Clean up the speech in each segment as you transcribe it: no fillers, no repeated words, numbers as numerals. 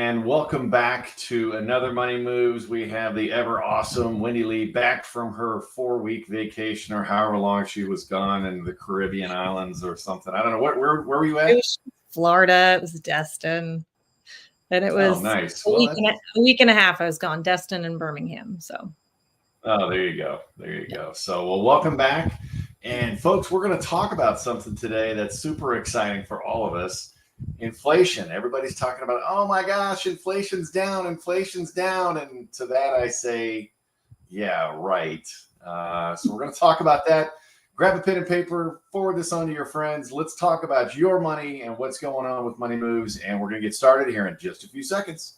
and welcome back to another Money Moves. We have the ever awesome Wendy Lee back from her 4-week vacation or however long she was gone in the Caribbean islands or something. I don't know. Where were you at? It was Florida. It was Destin. And it was nice. a week and a half I was gone, Destin and Birmingham. So. Oh, there you go. There you go. So, well, welcome back. And folks, we're going to talk about something today that's super exciting for all of us. Inflation. Everybody's talking about, oh my gosh, inflation's down. And to that I say, yeah, right. So we're going to talk about that. Grab a pen and paper, forward this on to your friends. Let's talk about your money and what's going on with Money Moves. And we're going to get started here in just a few seconds.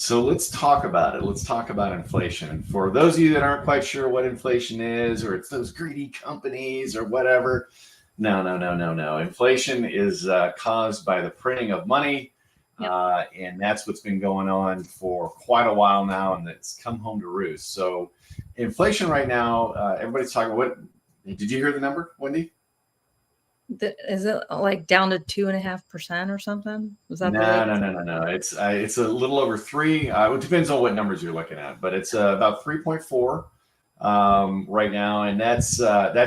So let's talk about it. Let's talk about inflation. For those of you that aren't quite sure what inflation is, or it's those greedy companies or whatever, no. Inflation is caused by the printing of money. Yep. And that's what's been going on for quite a while now, and it's come home to roost. So inflation right now, everybody's talking, what, did you hear the number, Wendy? Is it like down to 2.5% or something? Was that no. It's a little over 3. It depends on what numbers you're looking at, but it's about 3.4 right now, and that's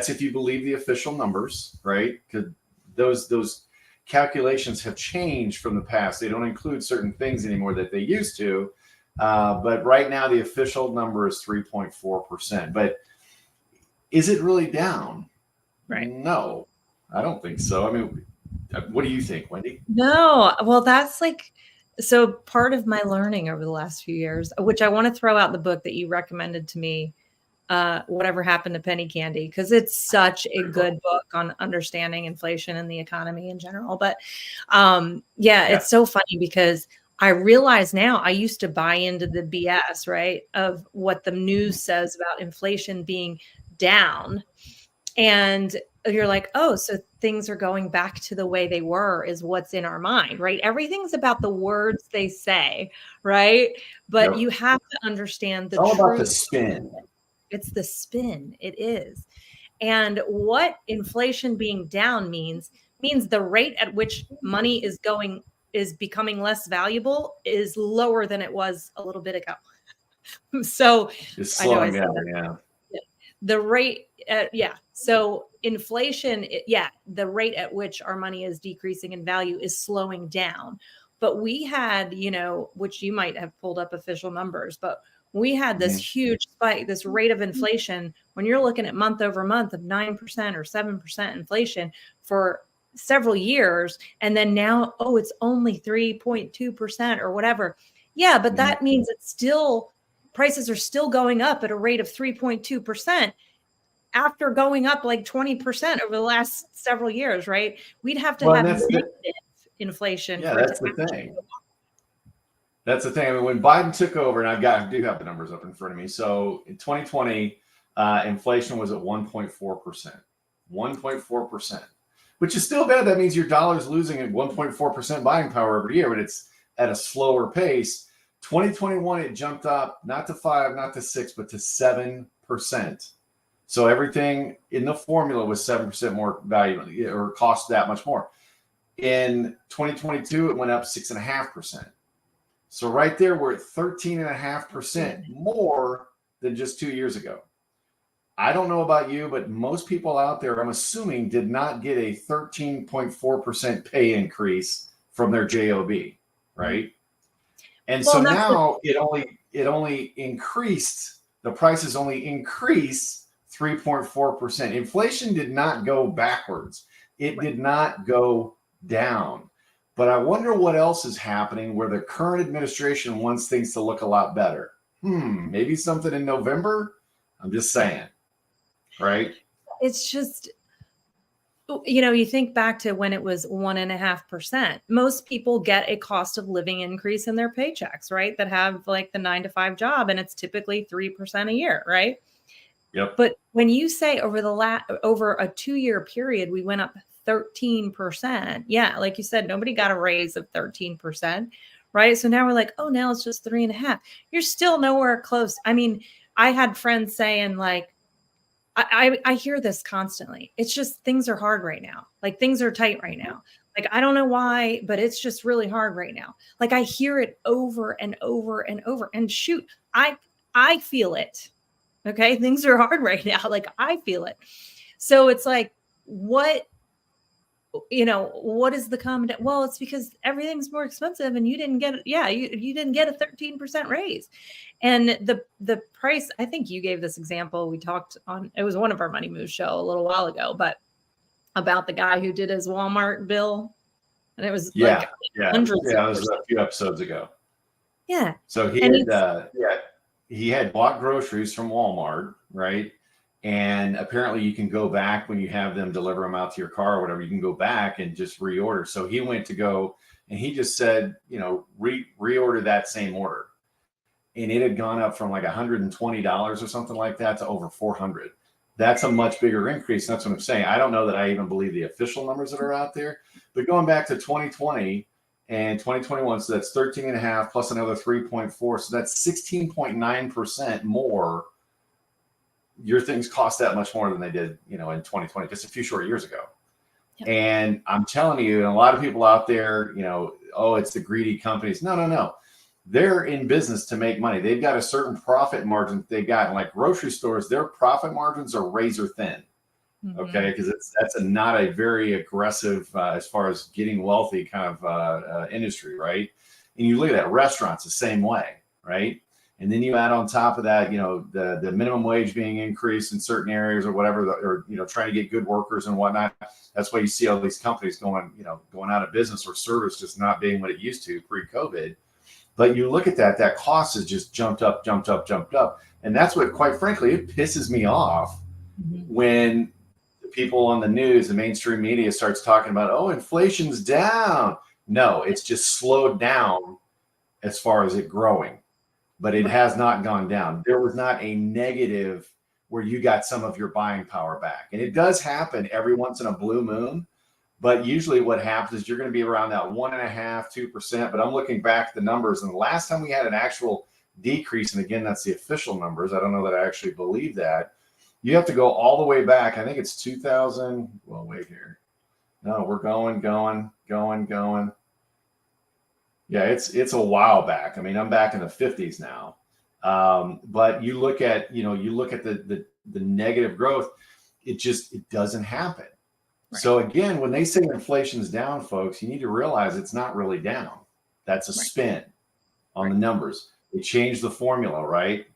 if you believe the official numbers, right? Because those calculations have changed from the past. They don't include certain things anymore that they used to, but right now the official number is 3.4%. But is it really down? Right. No. I don't think so. I mean, what do you think, Wendy? No, well, that's so part of my learning over the last few years, which I want to throw out the book that you recommended to me, Whatever Happened to Penny Candy, because it's such a good book on understanding inflation and the economy in general. But it's so funny because I realize now I used to buy into the BS, right, of what the news says about inflation being down. And you're like, oh, so things are going back to the way they were is what's in our mind, right? Everything's about the words they say, right? But you have to understand the truth. All about the spin. It's the spin. It is. And what inflation being down means the rate at which money is becoming less valuable is lower than it was a little bit ago. So it's slowing down, yeah. The rate, So inflation, the rate at which our money is decreasing in value is slowing down. But we had, which you might have pulled up official numbers, but we had this huge spike, this rate of inflation when you're looking at month over month of 9% or 7% inflation for several years. And then now, it's only 3.2% or whatever. Yeah, but that means it's still, prices are still going up at a rate of 3.2% after going up like 20% over the last several years, right? We'd have to have negative inflation. Yeah, that's the thing. That's the thing. I mean, when Biden took over, and I do have the numbers up in front of me. So in 2020, inflation was at 1.4%. 1.4%, which is still bad. That means your dollar's losing at 1.4% buying power every year, but it's at a slower pace. 2021, it jumped up not to 5, not to 6, but to 7%. So everything in the formula was 7% more valuable or cost that much more. In 2022, it went up 6.5%. So right there, we're at 13.5% more than just 2 years ago. I don't know about you, but most people out there, I'm assuming, did not get a 13.4% pay increase from their job, right? And so now it only increased, the prices only increased 3.4%. Inflation did not go backwards. It did not go down. But I wonder what else is happening where the current administration wants things to look a lot better. Maybe something in November? I'm just saying, right? It's just, You think back to when it was 1.5%. Most people get a cost of living increase in their paychecks, right? That have like the 9 to 5 job, and it's typically 3% a year, right? Yep. But when you say over a 2-year period, we went up 13%. Yeah, like you said, nobody got a raise of 13%, right? So now we're like, oh, now it's just 3.5. You're still nowhere close. I mean, I had friends saying like, I hear this constantly. It's just things are hard right now. Like things are tight right now. Like I don't know why, but it's just really hard right now. Like I hear it over and over and over. And shoot, I feel it. Okay, things are hard right now. Like I feel it. So it's like, what what is the common? Well, it's because everything's more expensive, and you didn't get it. Yeah, you didn't get a 13% raise. And the price, I think you gave this example. We talked on, it was one of our Money Moves show a little while ago, but about the guy who did his Walmart bill, and it was like hundreds. It was a few episodes ago. Yeah. So he had bought groceries from Walmart, right? And apparently you can go back when you have them deliver them out to your car or whatever, you can go back and just reorder. So he went to go and he just said, reorder that same order. And it had gone up from like $120 or something like that to over $400. That's a much bigger increase. That's what I'm saying. I don't know that I even believe the official numbers that are out there, but going back to 2020 and 2021, so that's 13.5 plus another 3.4. So that's 16.9% more. Your things cost that much more than they did, in 2020, just a few short years ago. Yep. And I'm telling you, and a lot of people out there, oh, it's the greedy companies. No. They're in business to make money. They've got a certain profit margin that they've got. And like grocery stores, their profit margins are razor thin. Mm-hmm. Okay, because that's not a very aggressive as far as getting wealthy kind of industry, right? And you look at that, restaurants the same way, right? And then you add on top of that, the minimum wage being increased in certain areas or whatever, or trying to get good workers and whatnot. That's why you see all these companies going out of business, or service just not being what it used to pre-COVID. But you look at that cost has just jumped up. And that's what, quite frankly, it pisses me off when the people on the news, the mainstream media starts talking about, oh, inflation's down. No, it's just slowed down as far as it growing. But it has not gone down. There was not a negative where you got some of your buying power back. And it does happen every once in a blue moon. But usually what happens is you're going to be around that 1.5%, 2%. But I'm looking back at the numbers. And the last time we had an actual decrease, and again, that's the official numbers. I don't know that I actually believe that. You have to go all the way back. I think it's 2000. Well, wait here. No, we're going. Yeah, it's a while back. I mean, I'm back in the 50s now. But you look at the negative growth, it doesn't happen. Right. So again, when they say inflation's down, folks, you need to realize it's not really down. That's a spin on the numbers. They changed the formula, right?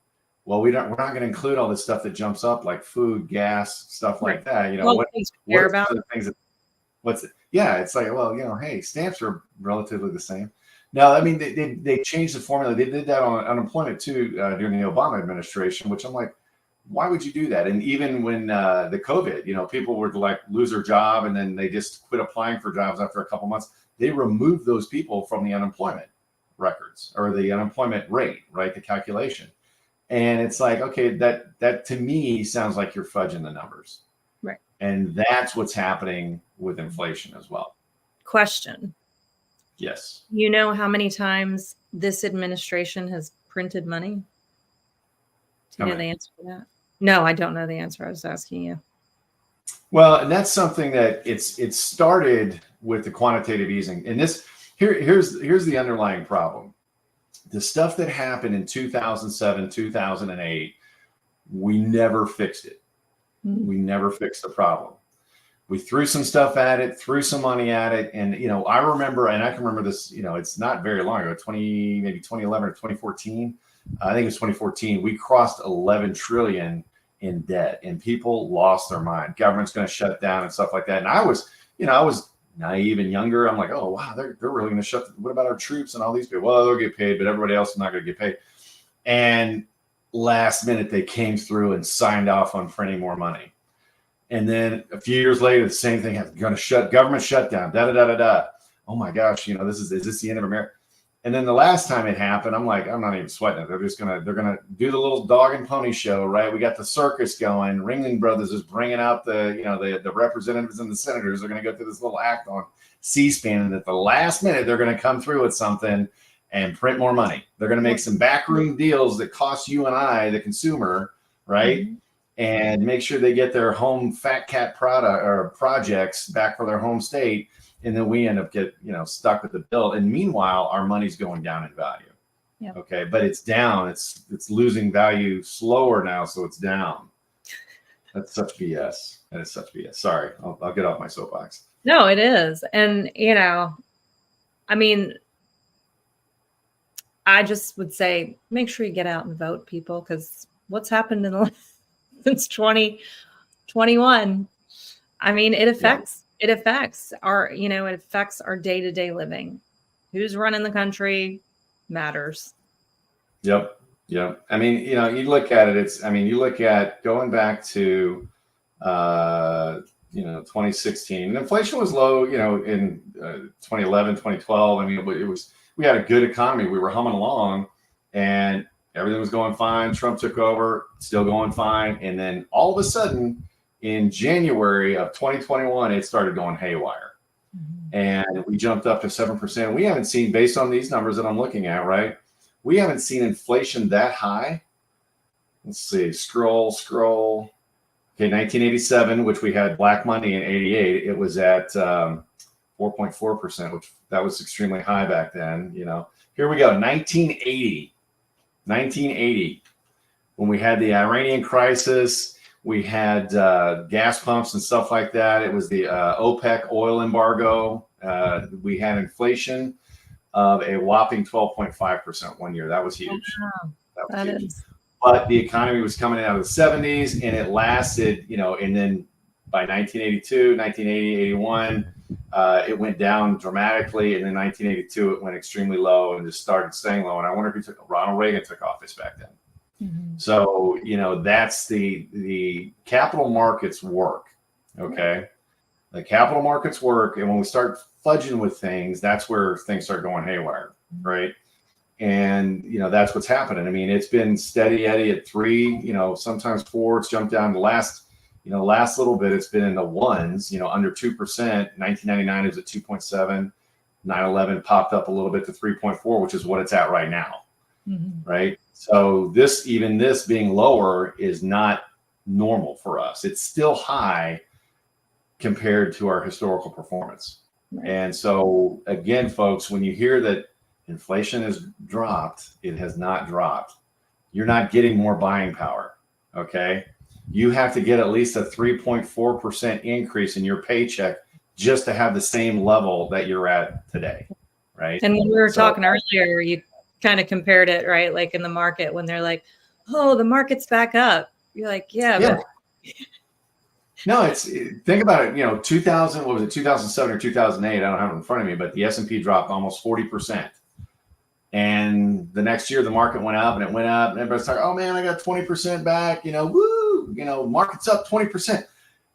Well, we're not going to include all this stuff that jumps up like food, gas, stuff like that. It's like, well, hey, stamps are relatively the same. Now, I mean, they changed the formula. They did that on unemployment too during the Obama administration, which I'm like, why would you do that? And even when the COVID, people would like lose their job and then they just quit applying for jobs after a couple months. They removed those people from the unemployment records or the unemployment rate, right? The calculation. And it's like, okay, that to me sounds like you're fudging the numbers. Right. And that's what's happening with inflation as well. Question. Yes. You know how many times this administration has printed money? Do you know the answer to that? No, I don't know the answer. I was asking you. Well, and that's something that it started with the quantitative easing. And here's the underlying problem. The stuff that happened in 2007, 2008, we never fixed it. Mm-hmm. We never fixed the problem. We threw some stuff at it, threw some money at it. And, I remember, and I can remember this, it's not very long ago, maybe 2011 or 2014. I think it was 2014. We crossed 11 trillion in debt and people lost their mind. Government's going to shut down and stuff like that. And I was naive and younger. I'm like, oh, wow, they're really going to shut. What about our troops and all these people? Well, they'll get paid, but everybody else is not going to get paid. And last minute, they came through and signed off on printing more money. And then a few years later, the same thing happens. Going to shut government shutdown. Da da da da da. Oh my gosh, is this the end of America? And then the last time it happened, I'm like, I'm not even sweating it. They're gonna do the little dog and pony show, right? We got the circus going. Ringling Brothers is bringing out the representatives and the senators are going to go through this little act on C-SPAN, and at the last minute, they're going to come through with something and print more money. They're going to make some backroom deals that cost you and I, the consumer, right? Mm-hmm. And make sure they get their home fat cat product or projects back for their home state. And then we end up stuck with the bill. And meanwhile, our money's going down in value. Yep. Okay. But it's down. It's losing value slower now. So it's down. That's such BS. That is such BS. Sorry. I'll get off my soapbox. No, it is. And, I just would say, make sure you get out and vote, people, because what's happened since 2021, it affects. Yeah. It affects our day-to-day living. Who's running the country matters. Yep. You look at it, you look at going back to, 2016, and inflation was low, in 2011, 2012. We had a good economy. We were humming along and everything was going fine. Trump took over, still going fine. And then all of a sudden, in January of 2021, it started going haywire. Mm-hmm. And we jumped up to 7%. We haven't seen, based on these numbers that I'm looking at, right? We haven't seen inflation that high. Let's see, scroll. Okay, 1987, which we had black money in 88, it was at 4.4%, which that was extremely high back then. Here we go, 1980, when we had the Iranian crisis. We had gas pumps and stuff like that. It was the OPEC oil embargo. We had inflation of a whopping 12.5% one year. That was huge. Wow. That was huge. But the economy was coming out of the 70s, and it lasted, and then by 1982, 1980, 81, it went down dramatically. And in 1982, it went extremely low and just started staying low. And I wonder if Ronald Reagan took office back then. Mm-hmm. So, that's the capital markets work. Okay. The capital markets work. And when we start fudging with things, that's where things start going haywire. Mm-hmm. Right. And, that's what's happening. It's been steady Eddie at 3, sometimes 4. It's jumped down the last little bit. It's been in the ones, under 2%. 1999 is at 2.7. 9/11 popped up a little bit to 3.4, which is what it's at right now. Mm-hmm. Right. So this being lower is not normal for us. It's still high compared to our historical performance. Right. And so again, folks, when you hear that inflation has dropped, it has not dropped. You're not getting more buying power. Okay. You have to get at least a 3.4% increase in your paycheck just to have the same level that you're at today. Right. And when we were talking earlier, you kind of compared it, right? Like in the market when they're like, oh, the market's back up. You're like, yeah. But... No, think about it. 2000, what was it? 2007 or 2008? I don't have it in front of me, but the S&P dropped almost 40%. And the next year the market went up and it went up and everybody's talking, oh man, I got 20% back, woo, market's up 20%.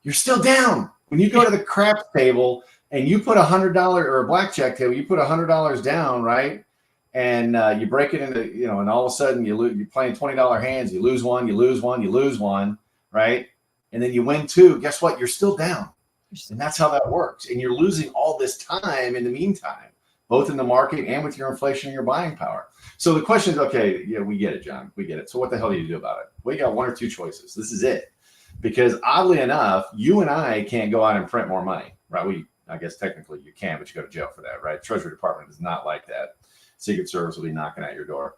You're still down. When you go to the craps table and you put $100 or a blackjack table, you put $100 down, right? And you break it into, and all of a sudden you're playing $20 hands, you lose one, right? And then you win 2. Guess what? You're still down. And that's how that works. And you're losing all this time in the meantime, both in the market and with your inflation and your buying power. So the question is, okay, yeah, we get it, John. We get it. So what the hell do you do about it? Well, you got 1 or 2 choices. This is it. Because oddly enough, you and I can't go out and print more money, right? I guess technically you can, but you go to jail for that, right? Treasury Department is not like that. Secret Service will be knocking at your door.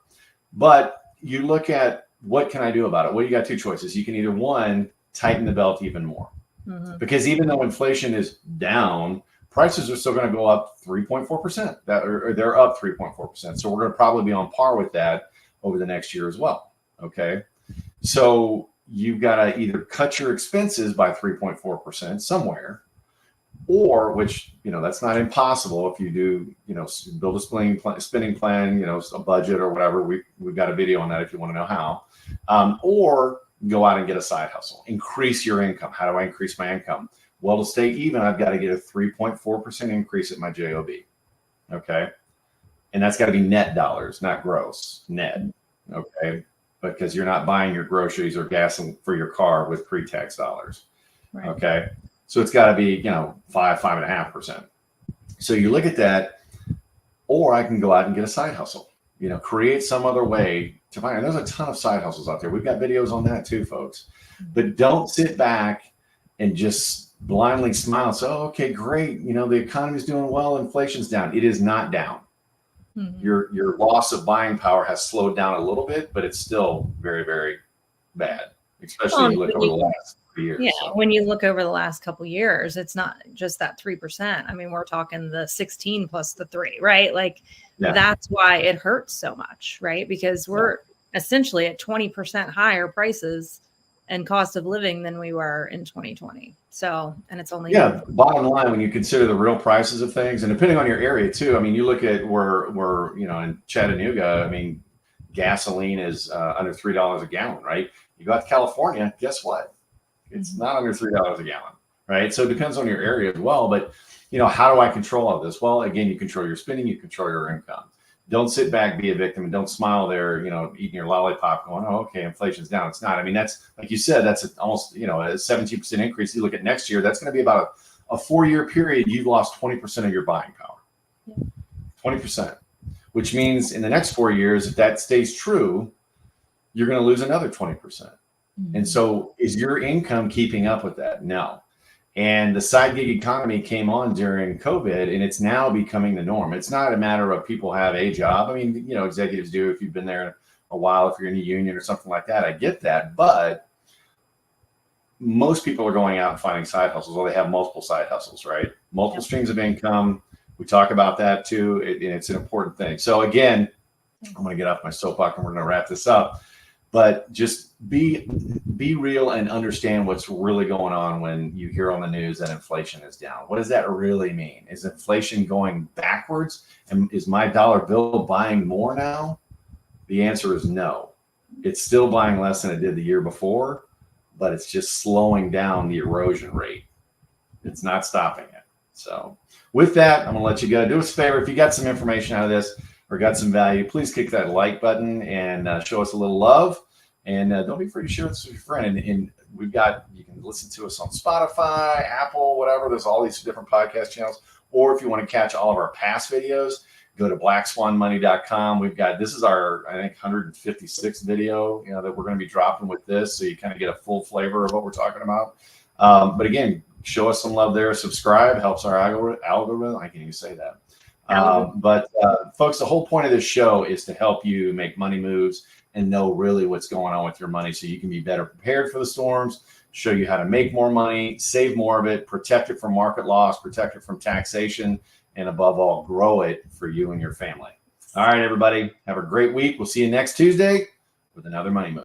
But you look at what can I do about it? Well, you got 2 choices. You can either, 1, tighten the belt even more. Mm-hmm. Because even though inflation is down, prices are still going to go up 3.4%. Or they're up 3.4%. So we're going to probably be on par with that over the next year as well. Okay. So you've got to either cut your expenses by 3.4% somewhere, or which, that's not impossible if you do, build a spending plan, a budget or whatever. We've got a video on that if you want to know how. Or go out and get a side hustle. Increase your income. How do I increase my income? Well, to stay even, I've got to get a 3.4% increase at my JOB. Okay. And that's got to be net dollars, not gross, net. Okay. Because you're not buying your groceries or gas for your car with pre-tax dollars. Right. Okay. So it's got to be, 5.5%. So you look at that, or I can go out and get a side hustle, create some other way to find. And there's a ton of side hustles out there. We've got videos on that too, folks. But don't sit back and just blindly smile and say, oh, okay, great. The economy's doing well. Inflation's down. It is not down. Mm-hmm. Your loss of buying power has slowed down a little bit, but it's still very, very bad, especially when you look over the last 3 years. Yeah, so when you look over the last couple of years, it's not just that 3%. I mean, we're talking the 16 plus the 3, right? That's why it hurts so much, right? Because we're essentially at 20% higher prices and cost of living than we were in 2020. So, and it's only bottom line, when you consider the real prices of things, and depending on your area too. I mean, you look at where in Chattanooga, I mean, gasoline is under $3 a gallon, right? You go out to California, guess what? It's not under $3 a gallon, right? So it depends on your area as well. But how do I control all this? Well, again, you control your spending, you control your income. Don't sit back, be a victim, and don't smile there, eating your lollipop going, oh, okay, inflation's down. It's not. I mean, that's, like you said, that's almost, a 17% increase. You look at next year, that's going to be about a 4-year period. You've lost 20% of your buying power, 20%, which means in the next 4 years, if that stays true, you're going to lose another 20%. Mm-hmm. And so is your income keeping up with that? No. And the side gig economy came on during COVID, and it's now becoming the norm. It's not a matter of people have a job. I mean, executives do if you've been there a while, if you're in a union or something like that. I get that. But most people are going out and finding side hustles, or they have multiple side hustles, right? Multiple streams of income. We talk about that too. And it's an important thing. So again, I'm going to get off my soapbox and we're going to wrap this up. But just be real and understand what's really going on when you hear on the news that inflation is down. What does that really mean? Is inflation going backwards? And is my dollar bill buying more now? The answer is no. It's still buying less than it did the year before, but it's just slowing down the erosion rate. It's not stopping it. So with that, I'm going to let you go. Do us a favor. If you got some information out of this, or got some value, please click that like button and show us a little love. And don't be afraid to share this with your friend. And you can listen to us on Spotify, Apple, whatever. There's all these different podcast channels. Or if you want to catch all of our past videos, go to blackswanmoney.com. This is our, I think, 156th video, that we're going to be dropping with this. So you kind of get a full flavor of what we're talking about. But again, show us some love there. Subscribe, helps our algorithm. I can't even say that. But folks, the whole point of this show is to help you make money moves and know really what's going on with your money so you can be better prepared for the storms, show you how to make more money, save more of it, protect it from market loss, protect it from taxation, and above all, grow it for you and your family. All right, everybody, have a great week. We'll see you next Tuesday with another Money Move.